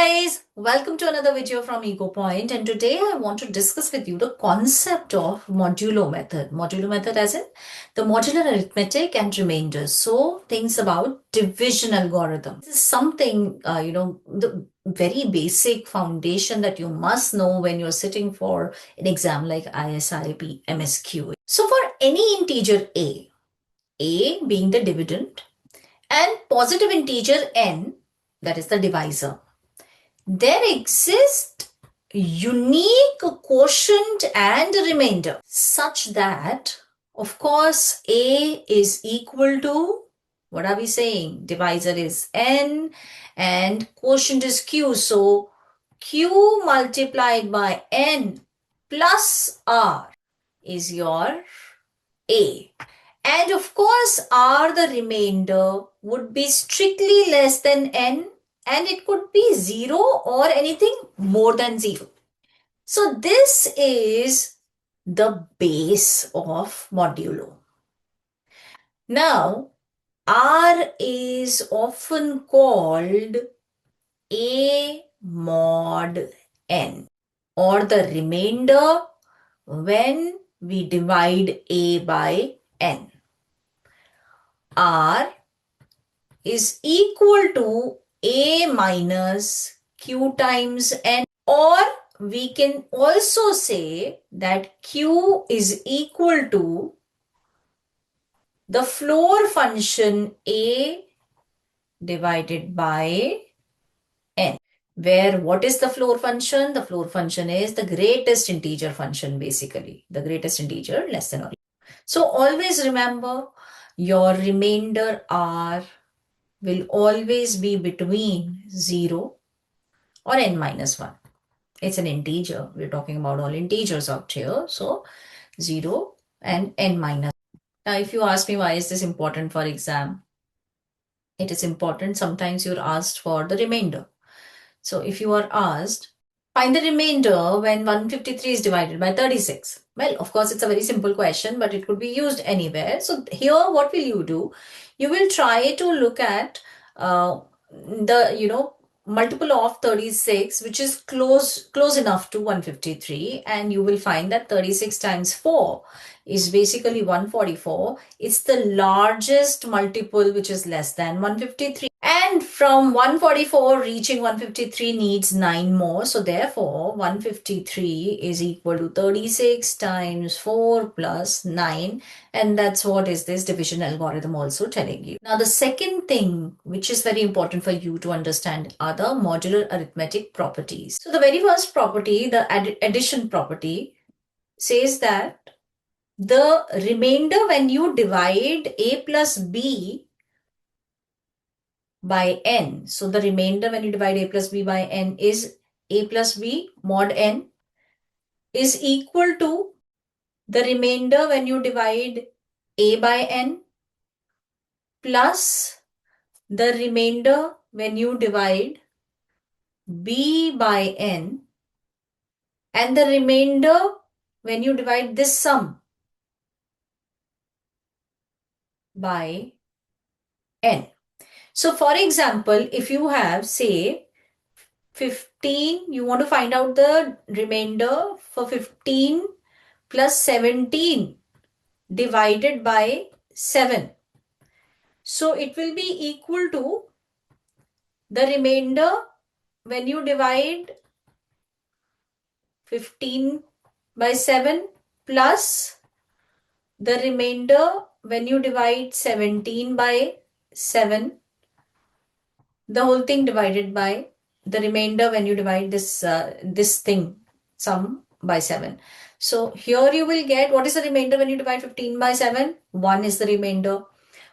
guys, welcome to another video from ecopoint, and today I want to discuss with you the concept of modulo method. Modulo method as in the modular arithmetic and remainders. So things about division algorithm. This is something, the very basic foundation that you must know when you're sitting for an exam like ISI, MSQE. So for any integer a being the dividend and positive integer n, that is the divisor, there exists unique quotient and remainder such that, of course, A is equal to, what are we saying? Divisor is N and quotient is Q. So Q multiplied by N plus R is your A. And of course, R, the remainder, would be strictly less than N, and it could be 0 or anything more than 0. So this is the base of modulo. Now, R is often called A mod N, or the remainder when we divide A by N. R is equal to A minus Q times N, or we can also say that Q is equal to the floor function A divided by N, where what is the floor function? The floor function is the greatest integer function, basically, the greatest integer less than or equal. So always remember, your remainder R will always be between 0 or n minus 1. It's an integer. We're talking about all integers out here. So 0 and n minus 1. Now, if you ask me why is this important for exam, it is important. Sometimes you're asked for the remainder. So if you are asked, find the remainder when 153 is divided by 36. Well, of course, it's a very simple question, but it could be used anywhere. So here, what will you do? You will try to look at the multiple of 36, which is close enough to 153, and you will find that 36 times 4 is basically 144. It's the largest multiple which is less than 153. And from 144 reaching 153 needs 9 more. So therefore, 153 is equal to 36 times 4 plus 9. And that's what is this division algorithm also telling you. Now, the second thing which is very important for you to understand are the modular arithmetic properties. So the very first property, the addition property, says that the remainder when you divide A plus B by n. So the remainder when you divide A plus B by n is A plus B mod n is equal to the remainder when you divide A by n plus the remainder when you divide B by n, and the remainder when you divide this sum by n. So for example, if you have, say, 15, you want to find out the remainder for 15 plus 17 divided by 7. So it will be equal to the remainder when you divide 15 by 7 plus the remainder when you divide 17 by 7, the whole thing divided by the remainder when you divide this thing sum by 7. So here you will get, what is the remainder when you divide 15 by 7? 1 is the remainder.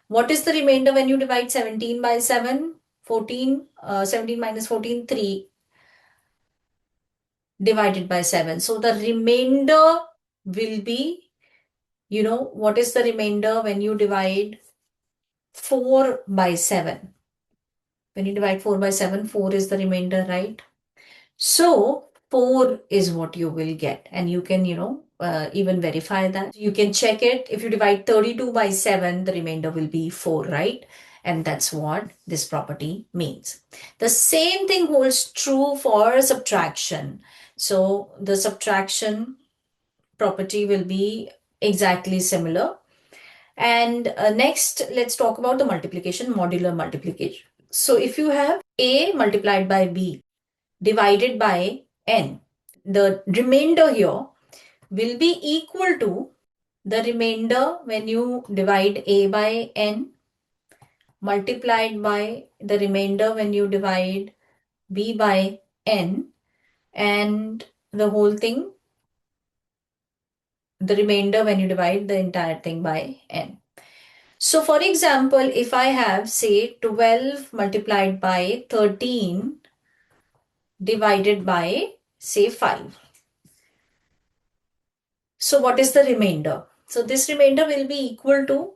What is the remainder when you divide 17 by 7? 14, 17 minus 14, 3 divided by 7. So the remainder will be, what is the remainder when you divide 4 by 7? When you divide 4 by 7, 4 is the remainder, right? So 4 is what you will get, and you can, even verify that. You can check it. If you divide 32 by 7, the remainder will be 4, right? And that's what this property means. The same thing holds true for subtraction. So the subtraction property will be exactly similar. And next, let's talk about the multiplication, modular multiplication. So if you have A multiplied by B divided by N, the remainder here will be equal to the remainder when you divide A by N multiplied by the remainder when you divide B by N, and the whole thing, the remainder when you divide the entire thing by N. So for example, if I have say 12 multiplied by 13 divided by say 5. So what is the remainder? So this remainder will be equal to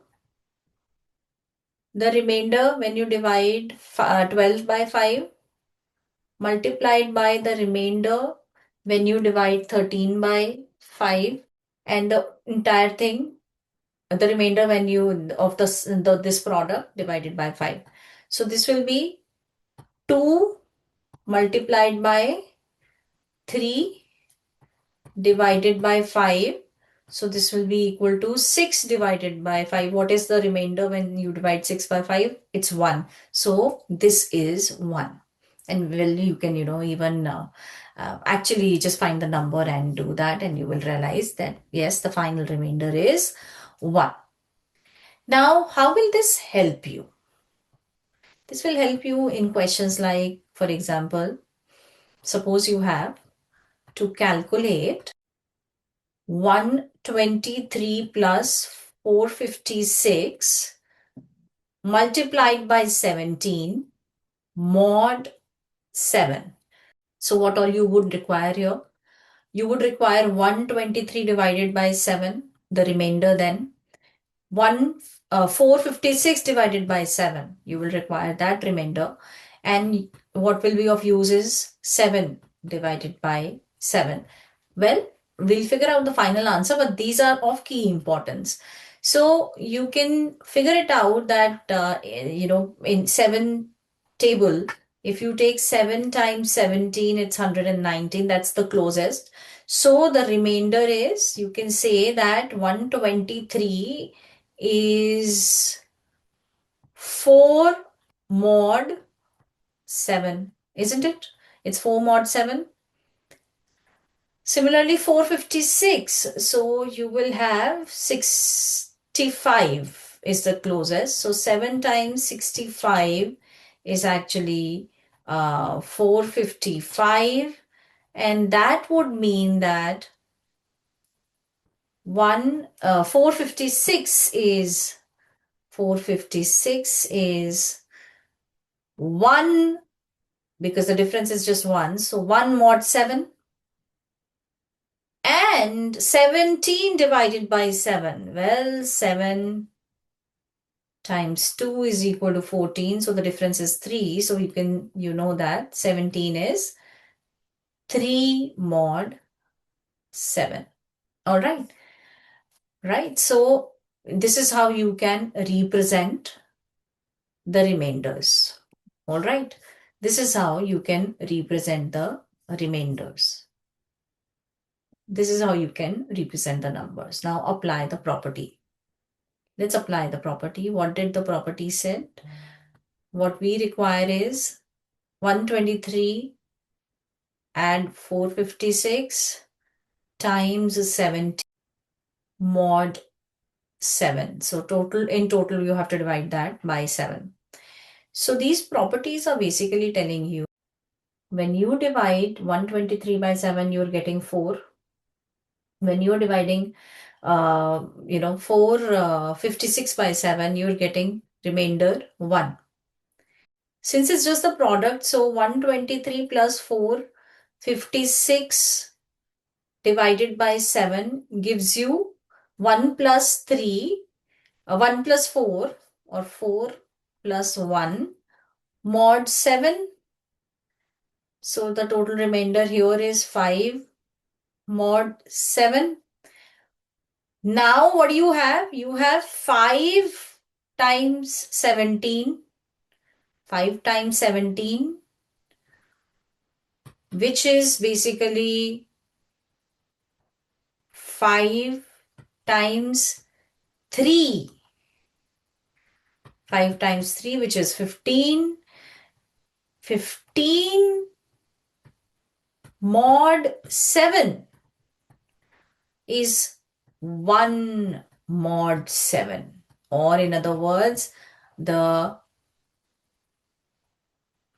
the remainder when you divide 12 by 5 multiplied by the remainder when you divide 13 by 5, and the entire thing, the remainder when you of this product divided by 5. So this will be 2 multiplied by 3 divided by 5. So this will be equal to 6 divided by 5. What is the remainder when you divide 6 by 5? It's 1. So this is 1. And well, you can, even actually just find the number and do that, and you will realize that yes, the final remainder is 1. Now, how will this help you? This will help you in questions like, for example, suppose you have to calculate 123 plus 456 multiplied by 17 mod 7. So what all you would require here? You would require 123 divided by 7, the remainder then. 456 divided by 7. You will require that remainder. And what will be of use is 7 divided by 7. Well, we'll figure out the final answer, but these are of key importance. So you can figure it out that, in 7 table, if you take 7 times 17, it's 119. That's the closest. So the remainder is, you can say that 123 is 4 mod 7, isn't it? It's 4 mod 7. Similarly, 456. So you will have 65 is the closest. So 7 times 65 is actually 455. And that would mean that 456 is 1, because the difference is just 1. So 1 mod 7. And 17 divided by 7. Well, 7 times 2 is equal to 14. So the difference is 3. So you know that 17 is 3 mod 7. All right. Right. So this is how you can represent the remainders. All right. This is how you can represent the remainders. This is how you can represent the numbers. Now apply the property. Let's apply the property. What did the property said? What we require is 123 add 456 times 70 mod 7. So in total, you have to divide that by 7. So these properties are basically telling you when you divide 123 by 7, you're getting 4. When you're dividing 456 by 7, you're getting remainder 1. Since it's just the product, so 123 plus 456 divided by 7 gives you 1 plus 3, 1 plus 4, or 4 plus 1 mod 7. So the total remainder here is 5 mod 7. Now what do you have? You have 5 times 17, 5 times 17, which is basically 5 times 3. 5 times 3, which is 15. 15 mod 7 is 1 mod 7. Or in other words, the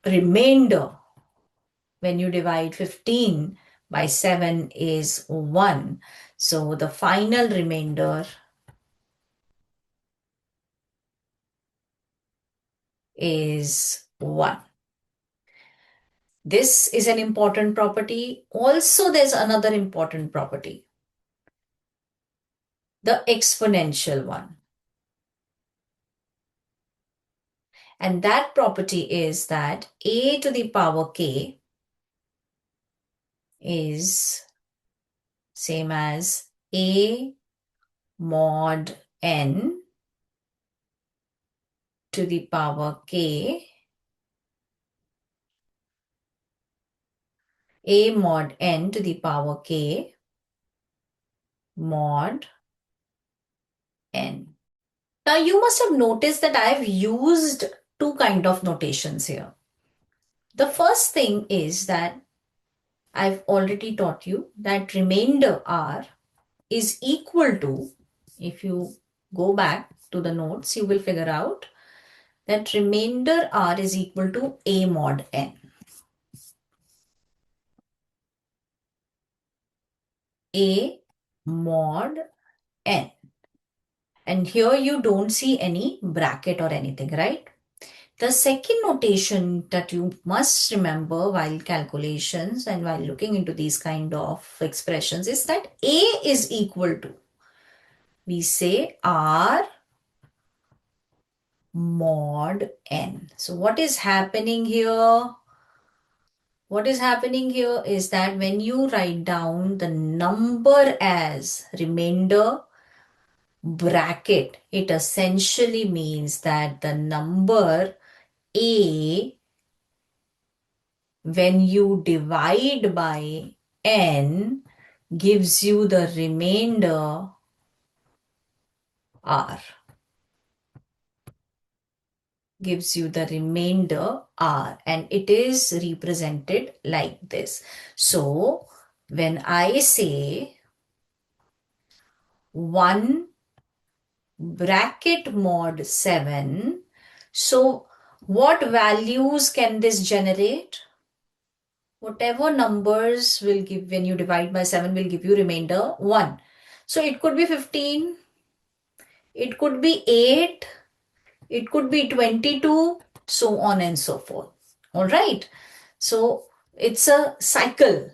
remainder when you divide 15 by 7 is 1. So the final remainder is 1. This is an important property. Also, there's another important property, the exponential one. And that property is that a to the power k is same as a mod n to the power k, a mod n to the power k mod n. Now you must have noticed that I've used two kind of notations here. The first thing is that I've already taught you that remainder r is equal to, if you go back to the notes, you will figure out that remainder r is equal to a mod n. A mod n. And here you don't see any bracket or anything, right? The second notation that you must remember while calculations and while looking into these kind of expressions is that A is equal to, we say R mod N. So what is happening here? What is happening here is that when you write down the number as remainder bracket, it essentially means that the number A, when you divide by n, gives you the remainder r. Gives you the remainder r, and it is represented like this. So when I say 1 bracket mod 7, so what values can this generate? Whatever numbers will give, when you divide by 7, will give you remainder 1. So it could be 15, it could be 8, it could be 22, so on and so forth. All right. So it's a cycle.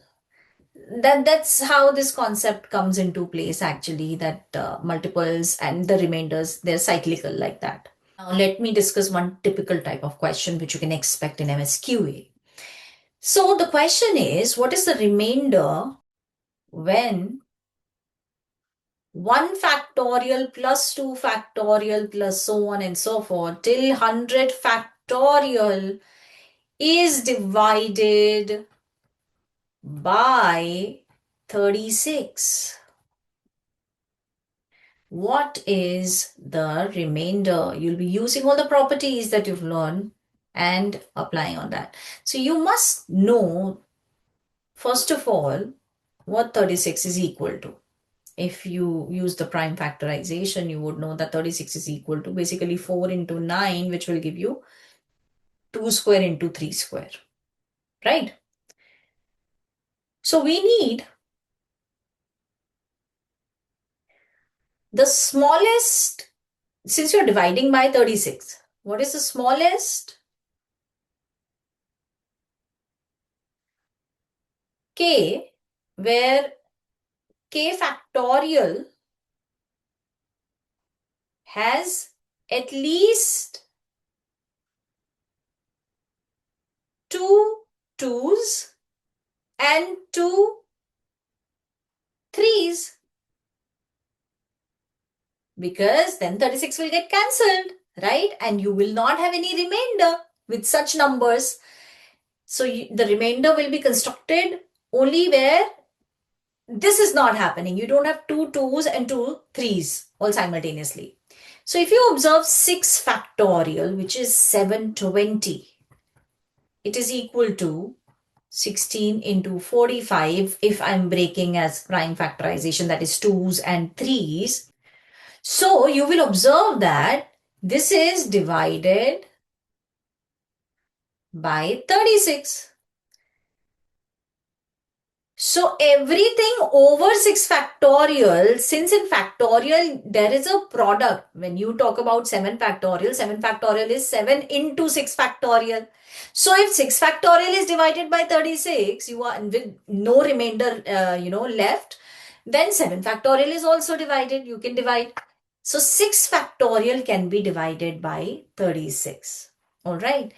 That's how this concept comes into place actually, that multiples and the remainders, they're cyclical like that. Now let me discuss one typical type of question which you can expect in MSQE. So the question is, what is the remainder when 1 factorial plus 2 factorial plus so on and so forth till 100 factorial is divided by 36? What is the remainder? You'll be using all the properties that you've learned and applying on that. So you must know, first of all, what 36 is equal to. If you use the prime factorization, you would know that 36 is equal to basically 4 into 9, which will give you 2 square into 3 square, right? So we need the smallest, since you're dividing by 36, what is the smallest k where k factorial has at least 2 2's and 2 3's, because then 36 will get cancelled. right? And you will not have any remainder with such numbers. So the remainder will be constructed only where this is not happening. You don't have two 2's and two 3's all simultaneously. So if you observe 6 factorial, which is 720, it is equal to 16 into 45 if I'm breaking as prime factorization, that is 2's and 3's. So you will observe that this is divided by 36. So everything over 6 factorial, since in factorial there is a product. When you talk about 7 factorial is 7 into 6 factorial. So if 6 factorial is divided by 36, you are with no remainder, left, then 7 factorial is also divided. You can divide. So 6 factorial can be divided by 36. All right.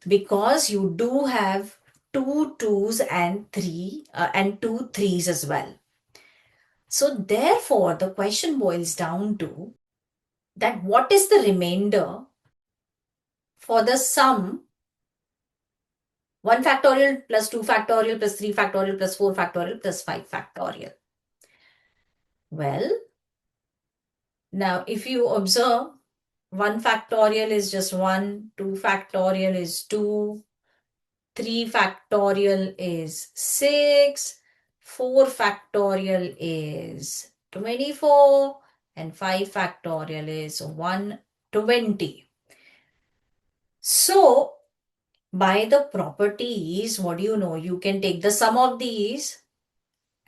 Because you do have two 2's and two 3's as well. So therefore, the question boils down to that what is the remainder for the sum 1 factorial plus 2 factorial plus 3 factorial plus 4 factorial plus 5 factorial. Well, now if you observe 1 factorial is just 1, 2 factorial is 2, 3 factorial is 6, 4 factorial is 24, and 5 factorial is 120. So, by the properties, what do you know? You can take the sum of these,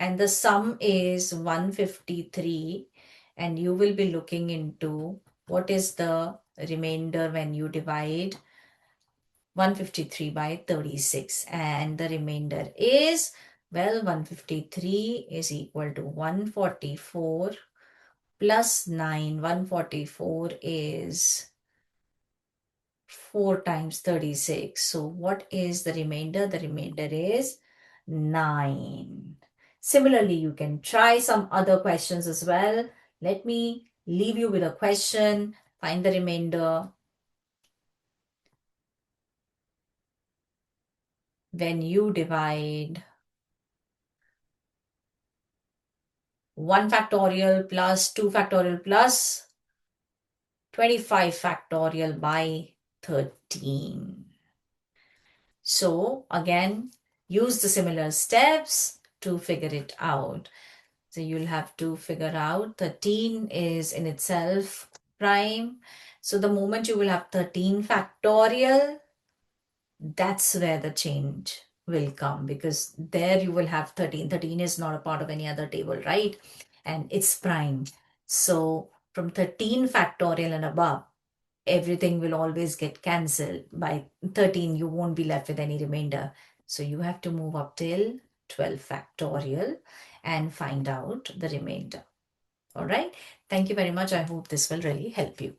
and the sum is 153, and you will be looking into what is the remainder when you divide 153 by 36, and the remainder is, well, 153 is equal to 144 plus 9. 144 is 4 times 36. So what is the remainder? The remainder is 9. Similarly, you can try some other questions as well. Let me leave you with a question. Find the remainder. When you divide 1 factorial plus 2 factorial plus 25 factorial by 13. So again, use the similar steps to figure it out. So you'll have to figure out 13 is in itself prime. So the moment you will have 13 factorial, that's where the change will come, because there you will have 13. 13 is not a part of any other table, right? And it's prime. So from 13 factorial and above, everything will always get cancelled. By 13, you won't be left with any remainder. So you have to move up till 12 factorial and find out the remainder. All right. Thank you very much. I hope this will really help you.